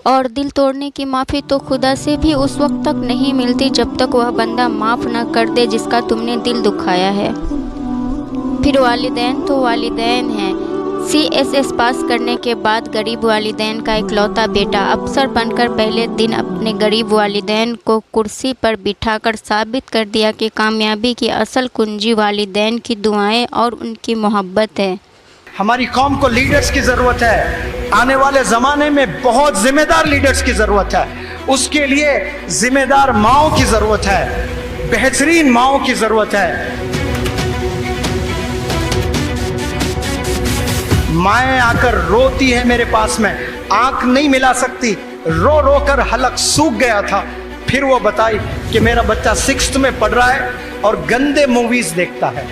اور دل توڑنے کی معافی تو خدا سے بھی اس وقت تک نہیں ملتی جب تک وہ بندہ معاف نہ کر دے جس کا تم نے دل دکھایا ہے۔ پھر والدین تو والدین ہیں۔ CSS پاس کرنے کے بعد غریب والدین کا اکلوتا بیٹا افسر بن کر پہلے دن اپنے غریب والدین کو کرسی پر بٹھا کر ثابت کر دیا کہ کامیابی کی اصل کنجی والدین کی دعائیں اور ان کی محبت ہے۔ ہماری قوم کو لیڈرز کی ضرورت ہے۔ آنے والے زمانے میں بہت ذمہ دار لیڈرز کی ضرورت ہے۔ اس کے لیے ذمہ دار ماؤں کی ضرورت ہے، بہترین ماؤں کی ضرورت ہے۔ مائیں آ کر روتی ہے میرے پاس میں، آنکھ نہیں ملا سکتی، رو رو کر حلق سوکھ گیا تھا۔ پھر وہ بتائی کہ میرا بچہ 6th میں پڑھ رہا ہے اور گندے موویز دیکھتا ہے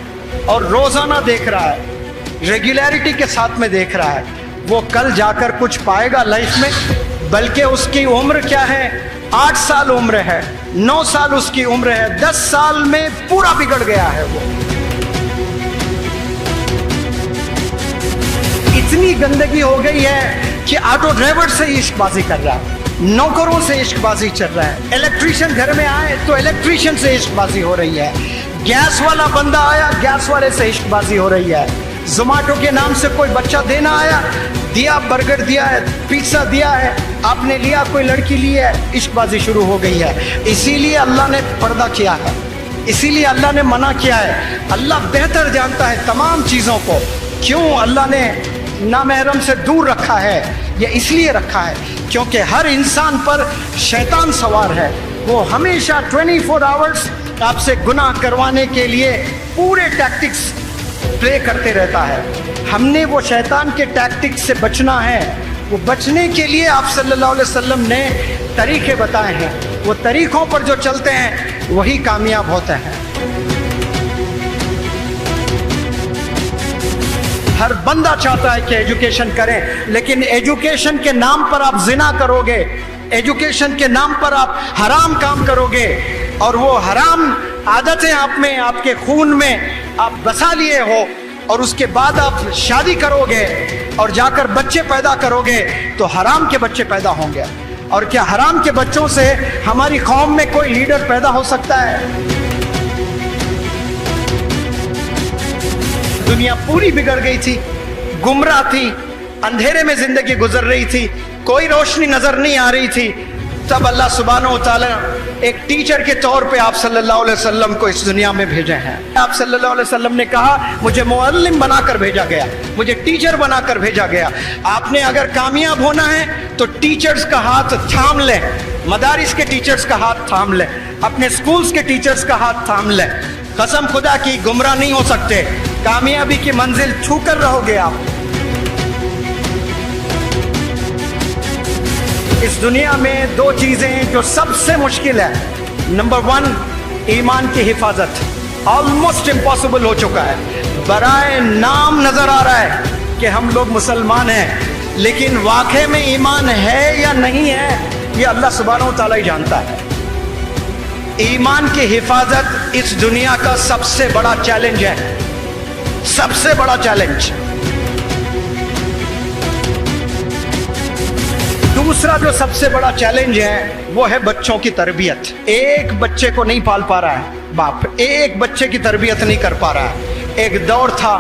اور روزانہ دیکھ رہا ہے، ریگولیرٹی کے ساتھ میں دیکھ رہا ہے۔ وہ کل جا کر کچھ پائے گا لائف میں، بلکہ اس کی عمر کیا ہے؟ 8 سال عمر ہے، 9 سال اس کی عمر ہے، 10 سال میں پورا بگڑ گیا ہے۔ وہ اتنی گندگی ہو گئی ہے کہ آٹو ڈرائیور سے عشق بازی کر رہا ہے، نوکروں سے عشق بازی چل رہا ہے، الیکٹریشین گھر میں آئے تو الیکٹریشین سے عشق بازی ہو رہی ہے، گیس والا بندہ آیا گیس والے سے عشق بازی ہو رہی ہے، زومیٹو کے نام سے کوئی بچہ دینا آیا، دیا برگر دیا ہے، پیزا دیا ہے، آپ نے لیا، کوئی لڑکی لی ہے، عشق بازی شروع ہو گئی ہے۔ اسی لیے اللہ نے پردہ کیا ہے، اسی لیے اللہ نے منع کیا ہے۔ اللہ بہتر جانتا ہے تمام چیزوں کو، کیوں اللہ نے نامحرم سے دور رکھا ہے؟ یہ اس لیے رکھا ہے کیونکہ ہر انسان پر شیطان سوار ہے، وہ ہمیشہ 24 آورز آپ سے گناہ کروانے کے لیے پورے ٹیکٹکس پلے کرتے رہتا ہے۔ ہم نے وہ شیطان کے ٹیکٹکس سے بچنا ہے۔ وہ بچنے کے لیے آپ صلی اللہ علیہ وسلم نے طریقے بتائے ہیں، وہ طریقوں پر جو چلتے ہیں وہی کامیاب ہوتے ہیں۔ ہر بندہ چاہتا ہے کہ ایجوکیشن کریں، لیکن ایجوکیشن کے نام پر آپ زنا کرو گے، ایجوکیشن کے نام پر آپ حرام کام کرو گے، اور وہ حرام عادتیں آپ میں، آپ کے خون میں آپ بسا لیے ہو، اور اس کے بعد آپ شادی کرو گے اور جا کر بچے پیدا کرو گے تو حرام کے بچے پیدا ہوں گے۔ اور کیا حرام کے بچوں سے ہماری قوم میں کوئی لیڈر پیدا ہو سکتا ہے؟ دنیا پوری بگڑ گئی تھی، گمراہ تھی، اندھیرے میں زندگی گزر رہی تھی، کوئی روشنی نظر نہیں آ رہی تھی۔ تب اللہ سبحانہ و تعالی ایک ٹیچر کے طور پہ آپ صلی اللہ علیہ وسلم کو اس دنیا میں بھیجے ہیں۔ آپ صلی اللہ علیہ وسلم نے کہا مجھے معلم بنا کر بھیجا گیا، مجھے ٹیچر بنا کر بھیجا گیا۔ آپ نے اگر کامیاب ہونا ہے تو ٹیچرز کا ہاتھ تھام لیں، مدارس کے ٹیچرز کا ہاتھ تھام لیں، اپنے سکولز کے ٹیچرز کا ہاتھ تھام لیں۔ قسم خدا کی گمراہ نہیں ہو سکتے، کامیابی کی منزل چھو کر رہو گے آپ۔ اس دنیا میں 2 چیزیں جو سب سے مشکل ہے۔ نمبر 1 ایمان کی حفاظت، آلموسٹ امپاسبل ہو چکا ہے۔ برائے نام نظر آ رہا ہے کہ ہم لوگ مسلمان ہیں، لیکن واقعے میں ایمان ہے یا نہیں ہے یہ اللہ سبحانہ و تعالیٰ ہی جانتا ہے۔ ایمان کی حفاظت اس دنیا کا سب سے بڑا چیلنج ہے، سب سے بڑا چیلنج۔ دوسرا جو سب سے بڑا چیلنج ہے وہ ہے بچوں کی تربیت۔ ایک بچے کو نہیں پال پا رہا ہے باپ، ایک بچے کی تربیت نہیں کر پا رہا ہے۔ ایک دور تھا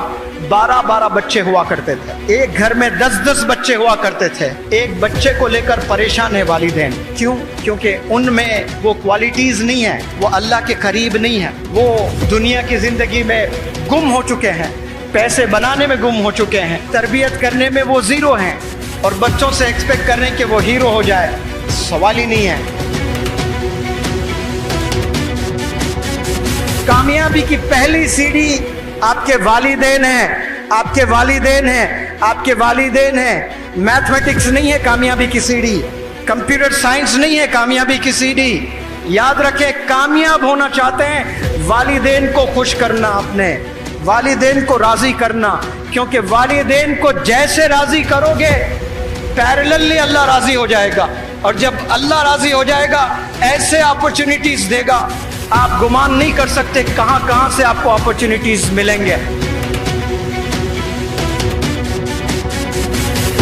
12 بچے ہوا کرتے تھے، ایک گھر میں 10 بچے ہوا کرتے تھے۔ ایک بچے کو لے کر پریشان ہے والدین، کیوں؟ کیونکہ ان میں وہ کوالٹیز نہیں ہیں، وہ اللہ کے قریب نہیں ہیں، وہ دنیا کی زندگی میں گم ہو چکے ہیں، پیسے بنانے میں گم ہو چکے ہیں، تربیت کرنے میں وہ زیرو ہیں، اور بچوں سے ایکسپیکٹ کرنے کہ وہ ہیرو ہو جائے سوال ہی نہیں ہے۔ کامیابی کی پہلی سیڑھی آپ کے والدین ہیں، آپ کے والدین ہیں، آپ کے والدین ہیں۔ میتھمیٹکس نہیں ہے کامیابی کی سیڑھی، کمپیوٹر سائنس نہیں ہے کامیابی کی سیڑھی۔ یاد رکھیں، کامیاب ہونا چاہتے ہیں والدین کو خوش کرنا، اپنے والدین کو راضی کرنا، کیونکہ والدین کو جیسے راضی کرو گے پیرللی اللہ راضی ہو جائے گا، اور جب اللہ راضی ہو جائے گا ایسے اپرچونٹیز دے گا آپ گمان نہیں کر سکتے کہاں کہاں سے آپ کو اپرچونٹیز ملیں گے۔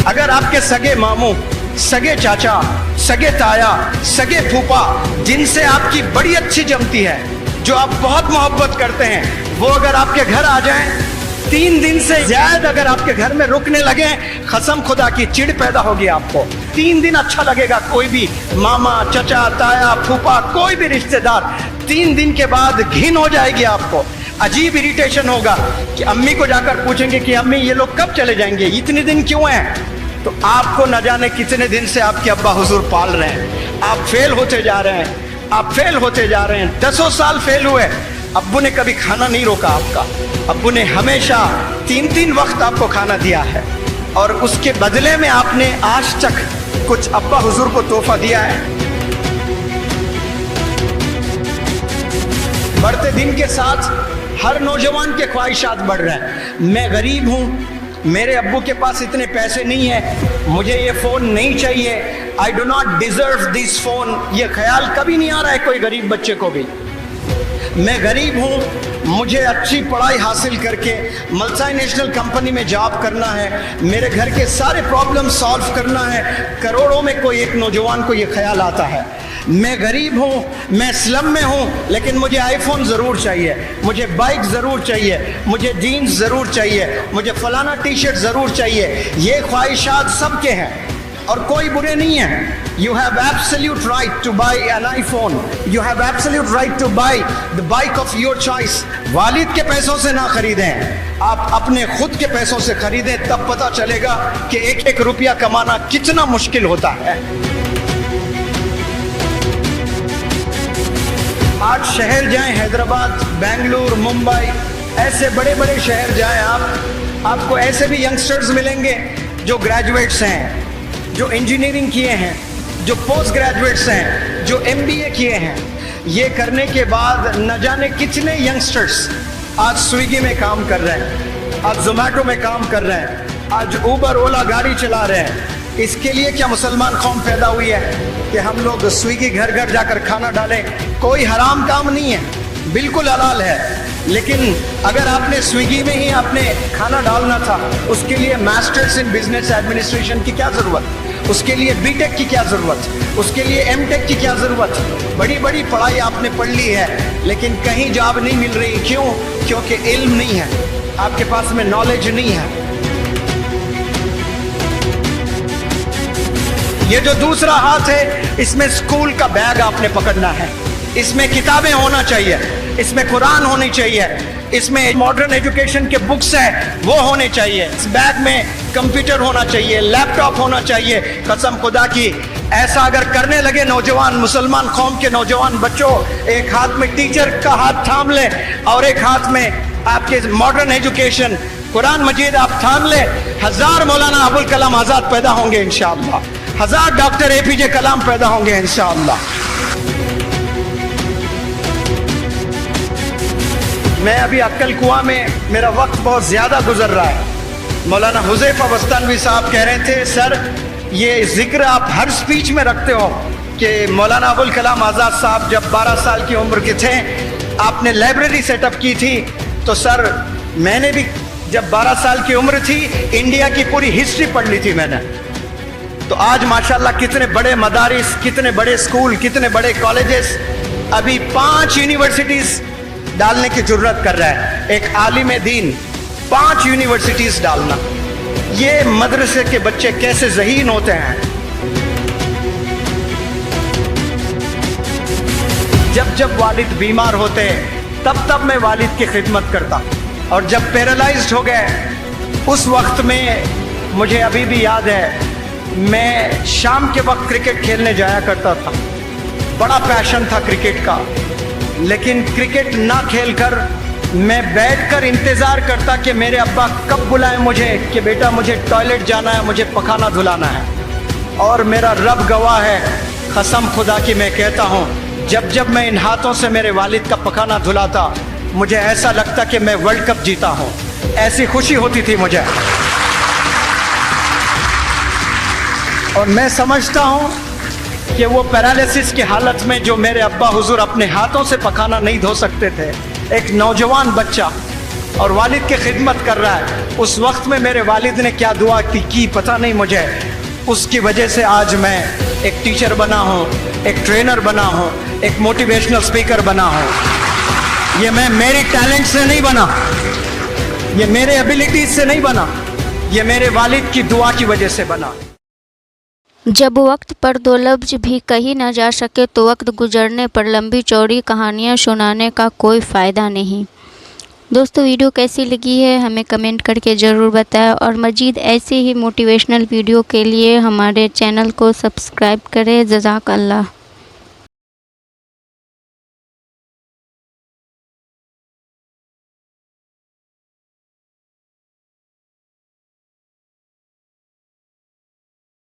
اگر آپ کے سگے ماموں सगे चाचा, सगे ताया, सगे फूफा, जिनसे आपकी बड़ी अच्छी जमती है, जो आप बहुत मोहब्बत करते हैं, वो अगर आपके घर आ जाएं, 3 दिन से ज्यादा अगर आपके घर में रुकने लगे, कसम खुदा की चिढ़ पैदा होगी आपको। 3 दिन अच्छा लगेगा, कोई भी मामा, चचा, ताया, फूफा, कोई भी रिश्तेदार, 3 दिन के बाद घिन हो जाएगी आपको, अजीब इरिटेशन होगा कि अम्मी को जाकर पूछेंगे कि अम्मी ये लोग कब चले जाएंगे, इतने दिन क्यों हैं? तो आपको न जाने कितने दिन से आपके अब्बा हुजूर पाल रहे हैं, आप फेल होते जा रहे हैं, आप फेल होते जा रहे हैं, 10 साल फेल हुए, अब्बू ने कभी खाना नहीं रोका आपका, अब्बू ने हमेशा 3-3 वक्त आपको खाना दिया है, और उसके बदले में आपने आज तक कुछ अब्बा हुजूर को तोहफा दिया है? बढ़ते दिन के साथ हर नौजवान के ख्वाहिशात बढ़ रहे हैं। मैं गरीब हूँ, मेरे अब्बू के पास इतने पैसे नहीं है, मुझे ये फ़ोन नहीं चाहिए, I do not deserve this phone, ये ख्याल कभी नहीं आ रहा है कोई गरीब बच्चे को भी। मैं गरीब हूँ, मुझे अच्छी पढ़ाई हासिल करके मल्टीनेशनल कंपनी में जॉब करना है, मेरे घर के सारे प्रॉब्लम सॉल्व करना है। करोड़ों में कोई एक नौजवान को ये ख्याल आता है। मैं गरीब हूँ, मैं स्लम में हूँ, लेकिन मुझे आईफोन ज़रूर चाहिए, मुझे बाइक ज़रूर चाहिए, मुझे जीन्स ज़रूर चाहिए, मुझे फलाना टी शर्ट ज़रूर चाहिए। ये ख्वाहिशात सबके हैं और कोई बुरे नहीं हैं। You have absolute right to buy an iPhone. You have absolute right to buy the bike of your choice. वालिद के पैसों से ना खरीदें, आप अपने खुद के पैसों से खरीदें, तब पता चलेगा कि एक एक रुपया कमाना कितना मुश्किल होता है। आज शहर जाएं, हैदराबाद, बेंगलुरु, मुंबई, ऐसे बड़े बड़े शहर जाएं आपको ऐसे भी यंगस्टर्स मिलेंगे जो ग्रेजुएट्स हैं, जो इंजीनियरिंग किए हैं, जो पोस्ट ग्रेजुएट्स हैं, जो MBA किए हैं। ये करने के बाद न जाने कितने यंगस्टर्स आज स्विगी में काम कर रहे हैं, आज जोमेटो में काम कर रहे हैं, आज ऊबर ओला गाड़ी चला रहे हैं। इसके लिए क्या मुसलमान कौम पैदा हुई है कि हम लोग स्विगी घर घर जाकर खाना डालें? कोई हराम काम नहीं है, बिल्कुल हलाल है। लेकिन अगर आपने स्विगी में ही आपने खाना डालना था, उसके लिए मास्टर्स इन बिजनेस एडमिनिस्ट्रेशन की क्या ज़रूरत, उसके लिए बीटेक की क्या ज़रूरत, उसके लिए एमटेक की क्या ज़रूरत? बड़ी बड़ी पढ़ाई आपने पढ़ ली है, लेकिन कहीं जॉब नहीं मिल रही। क्यों? क्योंकि इल्म नहीं है, आपके पास में नॉलेज नहीं है। ये जो दूसरा हाथ है, इसमें स्कूल का बैग आपने पकड़ना है, इसमें किताबें होना चाहिए, इसमें कुरान होनी चाहिए, इसमें मॉडर्न एजुकेशन के बुक्स हैं वो होने चाहिए, इस बैग में कंप्यूटर होना चाहिए, लैपटॉप होना चाहिए। कसम खुदा की ऐसा अगर करने लगे नौजवान, मुसलमान कौम के नौजवान बच्चों, एक हाथ में टीचर का हाथ थाम ले और एक हाथ में आपके मॉडर्न एजुकेशन कुरान मजीद आप थाम ले, 1000 मौलाना अबुल कलाम आज़ाद पैदा होंगे इंशाअल्लाह, 1000 डॉक्टर APJ कलाम पैदा होंगे इंशाअल्लाह। मैं अभी अक्कल कुआं में, मेरा वक्त बहुत ज़्यादा गुजर रहा है। मौलाना हुज़ैफ़ा बस्तानवी साहब कह रहे थे, सर ये जिक्र आप हर स्पीच में रखते हो कि मौलाना अबुल कलाम आज़ाद साहब जब 12 साल की उम्र के थे आपने लाइब्रेरी सेटअप की थी। तो सर मैंने भी जब 12 साल की उम्र थी इंडिया की पूरी हिस्ट्री पढ़ ली थी मैंने। तो आज माशाल्लाह कितने बड़े मदारिस, कितने बड़े स्कूल, कितने बड़े कॉलेजेस, अभी 5 यूनिवर्सिटीज़ डालने की जरूरत कर रहा है एक आलिम दीन, 5 यूनिवर्सिटीज डालना। ये मदरसे के बच्चे कैसे ज़हीन होते हैं। जब जब वालिद बीमार होते तब तब मैं वालिद की खिदमत करता, और जब पैरालाइज्ड हो गए उस वक्त में मुझे अभी भी याद है, मैं शाम के वक्त क्रिकेट खेलने जाया करता था, बड़ा पैशन था क्रिकेट का। लेकिन क्रिकेट ना खेलकर मैं बैठकर इंतज़ार करता कि मेरे अब्बा कब बुलाएं मुझे कि बेटा मुझे टॉयलेट जाना है, मुझे पखाना धुलाना है। और मेरा रब गवाह है, कसम खुदा की मैं कहता हूँ, जब जब मैं इन हाथों से मेरे वालिद का पखाना धुलाता मुझे ऐसा लगता कि मैं वर्ल्ड कप जीता हूँ, ऐसी खुशी होती थी मुझे। और मैं समझता हूँ कि वो पैरालिसिस की हालत में जो मेरे अब्बा हुजूर अपने हाथों से पखाना नहीं धो सकते थे, एक नौजवान बच्चा और वालिद की खिदमत कर रहा है, उस वक्त में मेरे वालिद ने क्या दुआ की पता नहीं मुझे। उसकी वजह से आज मैं एक टीचर बना हूँ, एक ट्रेनर बना हूँ, एक मोटिवेशनल स्पीकर बना हूँ। ये मैं मेरे टैलेंट से नहीं बना, ये मेरे एबिलिटीज से नहीं बना, ये मेरे वालिद की दुआ की वजह से बना। जब वक्त पर दो लफ्ज भी कही न जा सके तो वक्त गुजरने पर लंबी चौड़ी कहानियाँ सुनाने का कोई फ़ायदा नहीं। दोस्तों, वीडियो कैसी लगी है हमें कमेंट करके ज़रूर बताएं और मज़ीद ऐसे ही मोटिवेशनल वीडियो के लिए हमारे चैनल को सब्सक्राइब करें। जज़ाक अल्लाह।